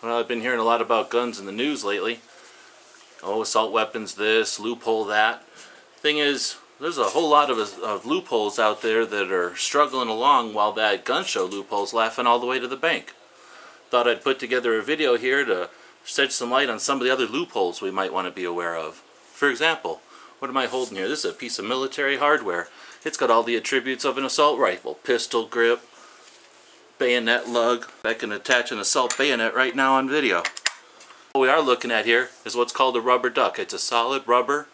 Well, I've been hearing a lot about guns in the news lately. Oh, assault weapons this, loophole that. Thing is, there's a whole lot of loopholes out there that are struggling along while that gun show loophole's laughing all the way to the bank. Thought I'd put together a video here to shed some light on some of the other loopholes we might want to be aware of. For example, what am I holding here? This is a piece of military hardware. It's got all the attributes of an assault rifle. Pistol grip, bayonet lug. I can attach an assault bayonet right now on video. What we are looking at here is what's called a rubber duck. It's a solid rubber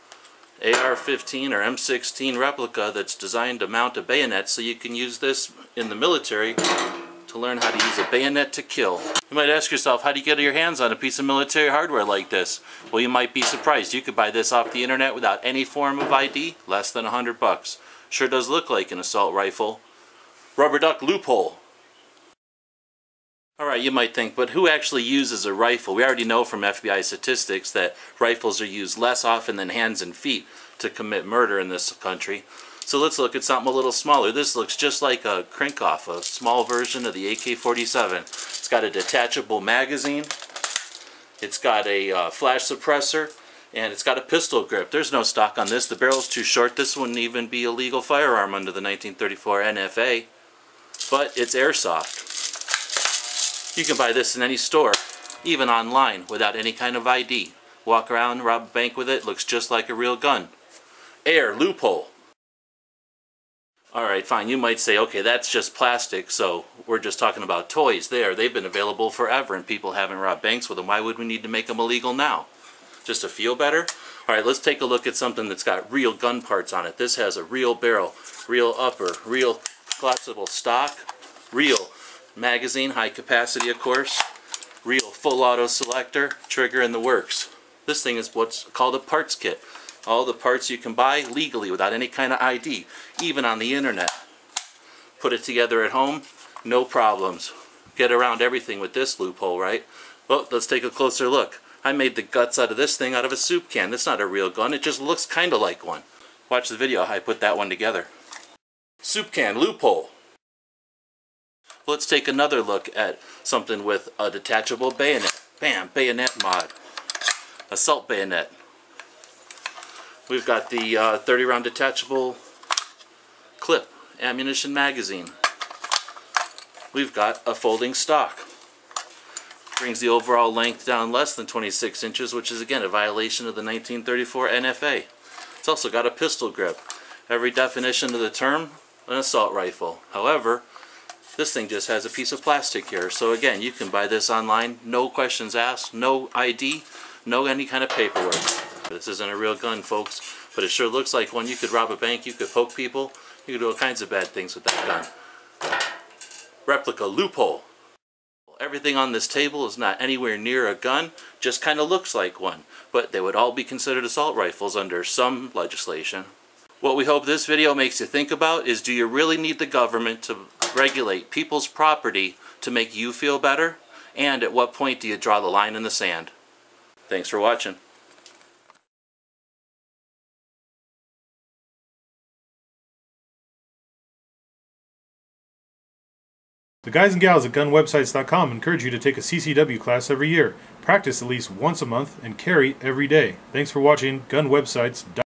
AR-15 or M16 replica that's designed to mount a bayonet, so you can use this in the military to learn how to use a bayonet to kill. You might ask yourself, how do you get your hands on a piece of military hardware like this? Well, you might be surprised. You could buy this off the internet without any form of ID, less than $100. Sure does look like an assault rifle. Rubber duck loophole. Alright, you might think, but who actually uses a rifle? We already know from FBI statistics that rifles are used less often than hands and feet to commit murder in this country. So let's look at something a little smaller. This looks just like a crank-off, a small version of the AK-47. It's got a detachable magazine, it's got a flash suppressor, and it's got a pistol grip. There's no stock on this. The barrel's too short. This wouldn't even be a legal firearm under the 1934 NFA, but it's airsoft. You can buy this in any store, even online, without any kind of ID. Walk around, rob a bank with it, looks just like a real gun. Air loophole. Alright, fine, you might say, okay, that's just plastic, so we're just talking about toys there. They've been available forever and people haven't robbed banks with them. Why would we need to make them illegal now? Just to feel better? Alright, let's take a look at something that's got real gun parts on it. This has a real barrel, real upper, real collapsible stock, real magazine, high capacity of course, real full auto selector, trigger in the works. This thing is what's called a parts kit. All the parts you can buy legally without any kind of ID, even on the internet. Put it together at home, no problems. Get around everything with this loophole, right? Well, let's take a closer look. I made the guts out of this thing out of a soup can. That's not a real gun, it just looks kind of like one. Watch the video how I put that one together. Soup can loophole. Let's take another look at something with a detachable bayonet. Bam, bayonet mod. Assault bayonet. We've got the 30-round detachable clip, ammunition magazine. We've got a folding stock. Brings the overall length down less than 26 inches, which is again a violation of the 1934 NFA. It's also got a pistol grip. Every definition of the term, an assault rifle. However, this thing just has a piece of plastic here. So again, you can buy this online, no questions asked, no ID, no any kind of paperwork. This isn't a real gun, folks, but it sure looks like one. You could rob a bank, you could poke people, you could do all kinds of bad things with that gun. Replica loophole. Everything on this table is not anywhere near a gun, just kind of looks like one, but they would all be considered assault rifles under some legislation. What we hope this video makes you think about is, do you really need the government to regulate people's property to make you feel better? And at what point do you draw the line in the sand? Thanks for watching. The guys and gals at GunWebsites.com encourage you to take a CCW class every year, practice at least once a month, and carry every day. Thanks for watching GunWebsites.com.